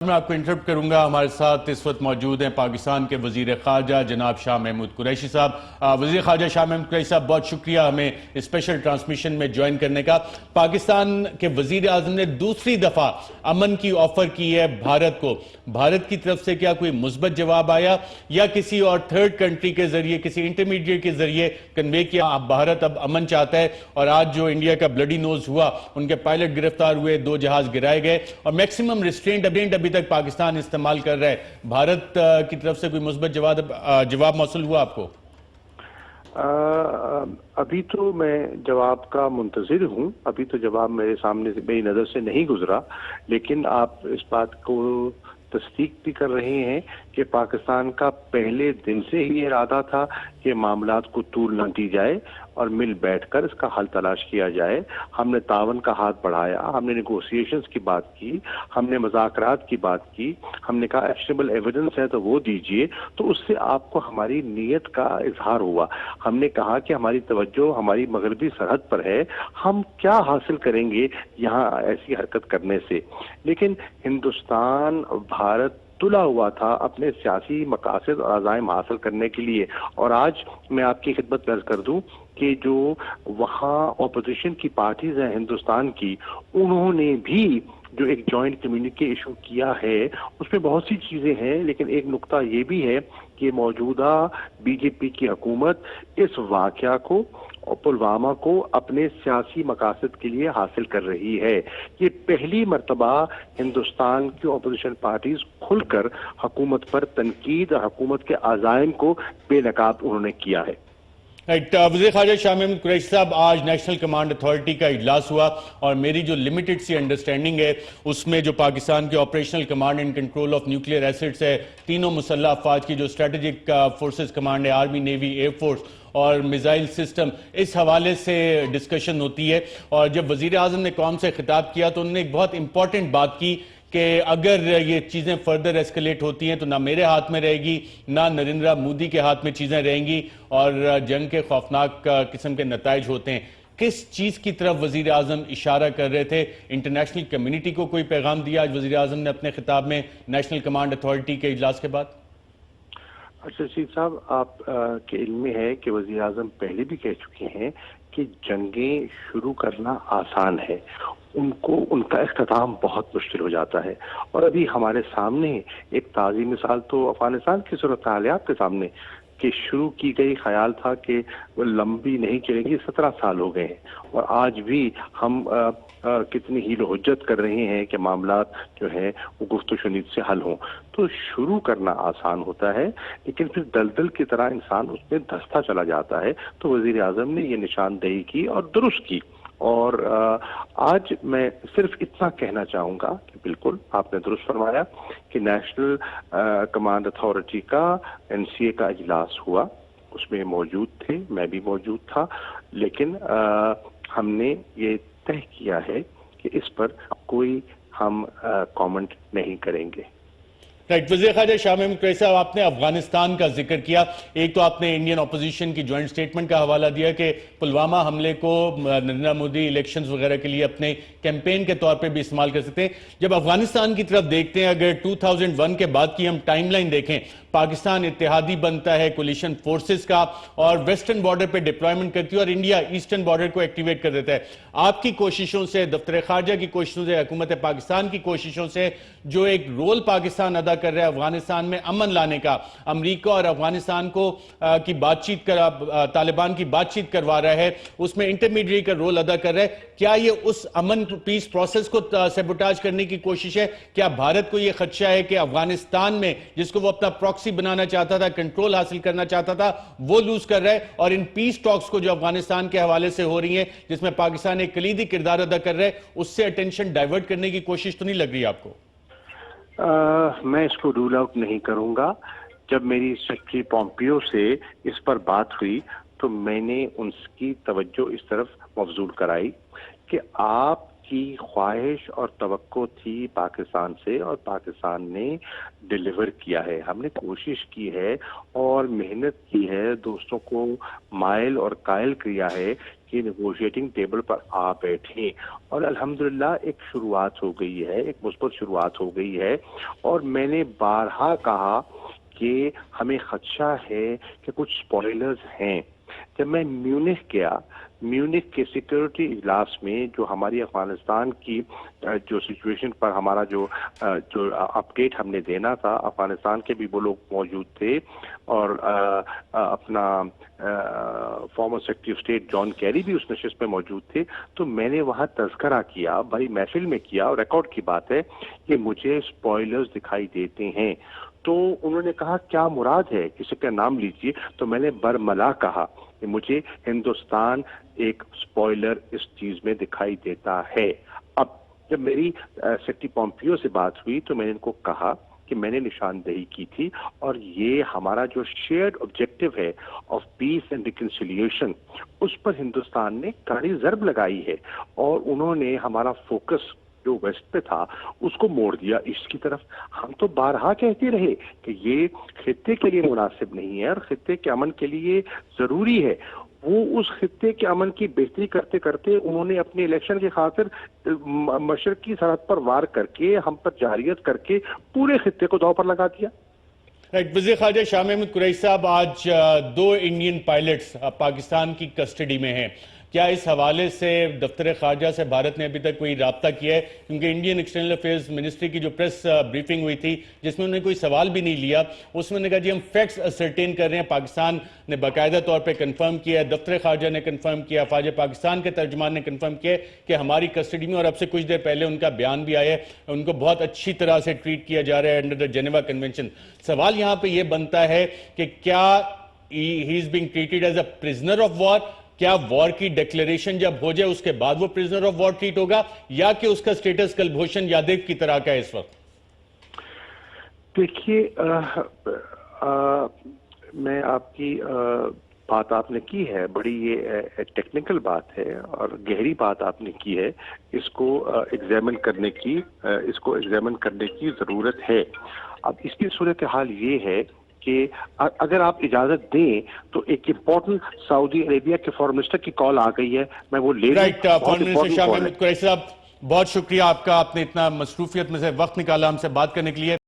میں آپ کو انٹرپٹ کروں گا. ہمارے ساتھ اس وقت موجود ہیں پاکستان کے وزیر خارجہ جناب شاہ محمود قریشی صاحب. وزیر خارجہ شاہ محمود قریشی صاحب، بہت شکریہ ہمیں اسپیشل ٹرانسمیشن میں جوائن کرنے کا. پاکستان کے وزیر اعظم نے دوسری دفعہ امن کی آفر کی ہے بھارت کو. بھارت کی طرف سے کیا کوئی مثبت جواب آیا یا کسی اور تھرڈ کنٹری کے ذریعے، کسی انٹرمیڈیٹ کے ذریعے کنوے کیا بھارت اب امن چاہتا ہے؟ اور آج جو انڈیا کا بلڈی نوز ہوا، ان کے پائلٹ گرفتار ہوئے، 2 جہاز گرائے گئے اور میکسیمم ریسٹرینٹ ابھی تک پاکستان استعمال کر رہا ہے. بھارت کی طرف سے کوئی مثبت جواب موصول ہوا آپ کو؟ ابھی تو میں جواب کا منتظر ہوں. ابھی تو جواب میرے سامنے سے، میری نظر سے نہیں گزرا، لیکن آپ اس بات کو تصدیق بھی کر رہے ہیں کہ پاکستان کا پہلے دن سے ہی ارادہ تھا کہ معاملات کو طول نہ دی جائے اور مل بیٹھ کر اس کا حل تلاش کیا جائے. ہم نے تعاون کا ہاتھ بڑھایا، ہم نے نیگوسیشنز کی بات کی، ہم نے مذاکرات کی بات کی، ہم نے کہا ایکشنیبل ایویڈنس ہے تو وہ دیجئے. تو اس سے آپ کو ہماری نیت کا اظہار ہوا. ہم نے کہا کہ ہماری توجہ ہماری مغربی سرحد پر ہے، ہم کیا حاصل کریں گے یہاں ایسی حرکت کرنے سے. لیکن ہندوستان بھارت تلا ہوا تھا اپنے سیاسی مقاصد اور عزائم حاصل کرنے کے لیے. اور آج میں آپ کی خدمت میں عرض کر دوں کہ جو وہاں اپوزیشن کی پارٹیز ہیں ہندوستان کی، انہوں نے بھی جو ایک جوائنٹ کمیونیکے ایشو کیا ہے اس میں بہت سی چیزیں ہیں، لیکن ایک نقطہ یہ بھی ہے کہ موجودہ بی جے پی کی حکومت اس واقعہ کو اور پلوامہ کو اپنے سیاسی مقاصد کے لیے حاصل کر رہی ہے. یہ پہلی مرتبہ ہندوستان کی اپوزیشن پارٹیز کھل کر حکومت پر تنقید اور حکومت کے عزائم کو بے نقاب انہوں نے کیا ہے. وزیر خارجہ شاہ محمود قریشی صاحب، آج نیشنل کمانڈ اتھارٹی کا اجلاس ہوا اور میری جو لمیٹڈ سی انڈرسٹینڈنگ ہے اس میں جو پاکستان کے operational command and control of nuclear assets ہے، تینوں مسلح افواج کی جو اسٹریٹجک فورسز کمانڈ ہے، آرمی، نیوی، ایئر فورس اور میزائل سسٹم، اس حوالے سے ڈسکشن ہوتی ہے. اور جب وزیر اعظم نے قوم سے خطاب کیا تو انہوں نے ایک بہت امپورٹنٹ بات کی کہ اگر یہ چیزیں فردر ایسکلیٹ ہوتی ہیں تو نہ میرے ہاتھ میں رہے گی، نہ نریندرا مودی کے ہاتھ میں چیزیں رہیں گی اور جنگ کے خوفناک قسم کے نتائج ہوتے ہیں. کس چیز کی طرف وزیر اعظم اشارہ کر رہے تھے؟ انٹرنیشنل کمیونٹی کو کوئی پیغام دیا آج وزیر اعظم نے اپنے خطاب میں نیشنل کمانڈ اتھارٹی کے اجلاس کے بعد؟ رشید صاحب، آپ کے علم میں ہے کہ وزیر اعظم پہلے بھی کہہ چکے ہیں کہ جنگیں شروع کرنا آسان ہے، ان کا اختتام بہت مشکل ہو جاتا ہے. اور ابھی ہمارے سامنے ایک تازی مثال تو افغانستان کی صورتحال ہے آپ کے سامنے، کہ شروع کی گئی خیال تھا کہ وہ لمبی نہیں چلے گی. 17 سال ہو گئے ہیں اور آج بھی ہم کتنی حیل و حجت کر رہے ہیں کہ معاملات جو ہیں وہ گفت و شنید سے حل ہوں. تو شروع کرنا آسان ہوتا ہے، لیکن پھر دلدل کی طرح انسان اس میں دھستا چلا جاتا ہے. تو وزیر اعظم نے یہ نشاندہی کی اور درست کی. اور آج میں صرف اتنا کہنا چاہوں گا کہ بالکل آپ نے درست فرمایا کہ نیشنل کمانڈ اتھارٹی کا NCA کا اجلاس ہوا، اس میں موجود تھے، میں بھی موجود تھا. لیکن ہم نے یہ طے کیا ہے کہ اس پر کوئی ہم کامنٹ نہیں کریں گے. وزیر خارجہ شاہ محمود قریشی صاحب، آپ نے افغانستان کا ذکر کیا. ایک تو آپ نے انڈین اپوزیشن کی جوائنٹ سٹیٹمنٹ کا حوالہ دیا کہ پلوامہ حملے کو نریندر مودی الیکشنز وغیرہ کے لیے اپنے کیمپین کے طور پہ بھی استعمال کر سکتے ہیں. جب افغانستان کی طرف دیکھتے ہیں، اگر 2001 کے بعد کی ہم ٹائم لائن دیکھیں، پاکستان اتحادی بنتا ہے کولیشن فورسز کا اور ویسٹرن بارڈر پہ ڈپلائمنٹ کرتی ہے اور انڈیا ایسٹرن بارڈر کو ایکٹیویٹ کر دیتا ہے. آپ کی کوششوں سے، دفتر خارجہ کی کوششوں سے، حکومت پاکستان کی کوششوں سے جو ایک رول پاکستان ادا کر رہا ہے افغانستان میں امن لانے کا، امریکہ اور افغانستان کو کی بات چیت طالبان کی بات چیت کروا رہا ہے، اس میں انٹرمیڈیٹ کا رول ادا کر رہا ہے، کیا یہ اس امن پیس پروسیس کو سیبوٹاج کرنے کی کوشش ہے؟ کیا بھارت کو یہ خدشہ ہے کہ افغانستان میں جس کو وہ اپنا پراکسی بنانا چاہتا تھا، کنٹرول حاصل کرنا چاہتا تھا، وہ لوز کر رہا ہے؟ اور ان پیس ٹاکس کو جو افغانستان کے حوالے سے ہو رہی ہیں، جس میں پاکستان ایک کلیدی کردار ادا کر رہا ہے، اس سے اٹینشن ڈائیورٹ کرنے کی کوشش تو نہیں لگ رہی آپ کو؟ میں اس کو رول آؤٹ نہیں کروں گا. جب میری سیکرٹری پومپیو سے اس پر بات ہوئی تو میں نے ان کی توجہ اس طرف مبذول کرائی کہ آپ کی خواہش اور توقع تھی پاکستان سے، اور پاکستان نے ڈیلیور کیا ہے. ہم نے کوشش کی ہے اور محنت کی ہے، دوستوں کو مائل اور قائل کیا ہے کہ نیگوشیٹنگ ٹیبل پر آ بیٹھیں، اور الحمدللہ ایک شروعات ہو گئی ہے، ایک مثبت شروعات ہو گئی ہے. اور میں نے بارہا کہا کہ ہمیں خدشہ ہے کہ کچھ سپوائلرز ہیں. جب میں میونخ گیا، میونخ کے سیکورٹی اجلاس میں جو ہماری افغانستان کی جو سچویشن پر ہمارا جو اپڈیٹ ہم نے دینا تھا، افغانستان کے بھی وہ لوگ موجود تھے، اور اپنا former secretary of state John Kerry بھی اس نشست میں موجود تھے. تو میں نے وہاں تذکرہ کیا، بڑی محفل میں کیا، اور ریکارڈ کی بات ہے کہ مجھے سپوائلرز دکھائی دیتے ہیں. تو انہوں نے کہا کیا مراد ہے، کسی کا نام لیجیے. تو میں نے برملا کہا کہ مجھے ہندوستان ایک سپوائلر اس چیز میں دکھائی دیتا ہے. اب جب میری سیکرٹری پومپیو سے بات ہوئی تو میں نے ان کو کہا کہ میں نے نشاندہی کی تھی، اور یہ ہمارا جو شیئرڈ آبجیکٹو ہے آف پیس اینڈ ریکنسیلیشن، اس پر ہندوستان نے کڑی ضرب لگائی ہے، اور انہوں نے ہمارا فوکس جو ویسٹ پہ تھا اس کو موڑ دیا ایسٹ کی طرف. ہم تو بارہا کہتے رہے کہ یہ خطے کے لیے مناسب نہیں ہے اور خطے کے امن کے لیے ضروری ہے. وہ اس خطے کے امن کی بہتری کرتے کرتے انہوں نے اپنے الیکشن کی خاطر مشرقی سرحد پر وار کر کے، ہم پر جارحیت کر کے پورے خطے کو داؤ پر لگا دیا. وزیر خارجہ شاہ محمود قریشی صاحب، آج 2 انڈین پائلٹس پاکستان کی کسٹڈی میں ہیں. کیا اس حوالے سے دفتر خارجہ سے بھارت نے ابھی تک کوئی رابطہ کیا ہے؟ کیونکہ انڈین ایکسٹرنل افیئرز منسٹری کی جو پریس بریفنگ ہوئی تھی جس میں انہوں نے کوئی سوال بھی نہیں لیا، اس میں نے کہا جی ہم فیکٹس اسرٹین کر رہے ہیں. پاکستان نے باقاعدہ طور پہ کنفرم کیا ہے، دفتر خارجہ نے کنفرم کیا، خارجہ پاکستان کے ترجمان نے کنفرم کیا کہ ہماری کسٹڈی میں، اور اب سے کچھ دیر پہلے ان کا بیان بھی آیا ہے، ان کو بہت اچھی طرح سے ٹریٹ کیا جا رہا ہے انڈر دا جنیوا کنونشن. سوال یہاں پہ یہ بنتا ہے کہ کیا he is being treated as a prisoner of war? کیا وار کی ڈیکلیریشن جب ہو جائے اس کے بعد وہ پرزنر آف وار ٹریٹ ہوگا، یا کہ اس کا سٹیٹس کلبھوشن یادیو کی طرح کا ہے اس وقت؟ دیکھیے، میں آپ کی بات آپ نے کی ہے، بڑی یہ ٹیکنیکل بات ہے اور گہری بات آپ نے کی ہے. اس کو ایگزامن کرنے کی ضرورت ہے. اب اس کی صورتحال یہ ہے کہ اگر آپ اجازت دیں تو ایک امپورٹنٹ سعودی عربیہ کے فارن منسٹر کی کال آ گئی ہے، میں وہ لے لوں. Right, foreign minister Shah Mahmood Qureshi صاحب، بہت شکریہ آپ کا، آپ نے اتنا مصروفیت میں سے وقت نکالا ہم سے بات کرنے کے لیے.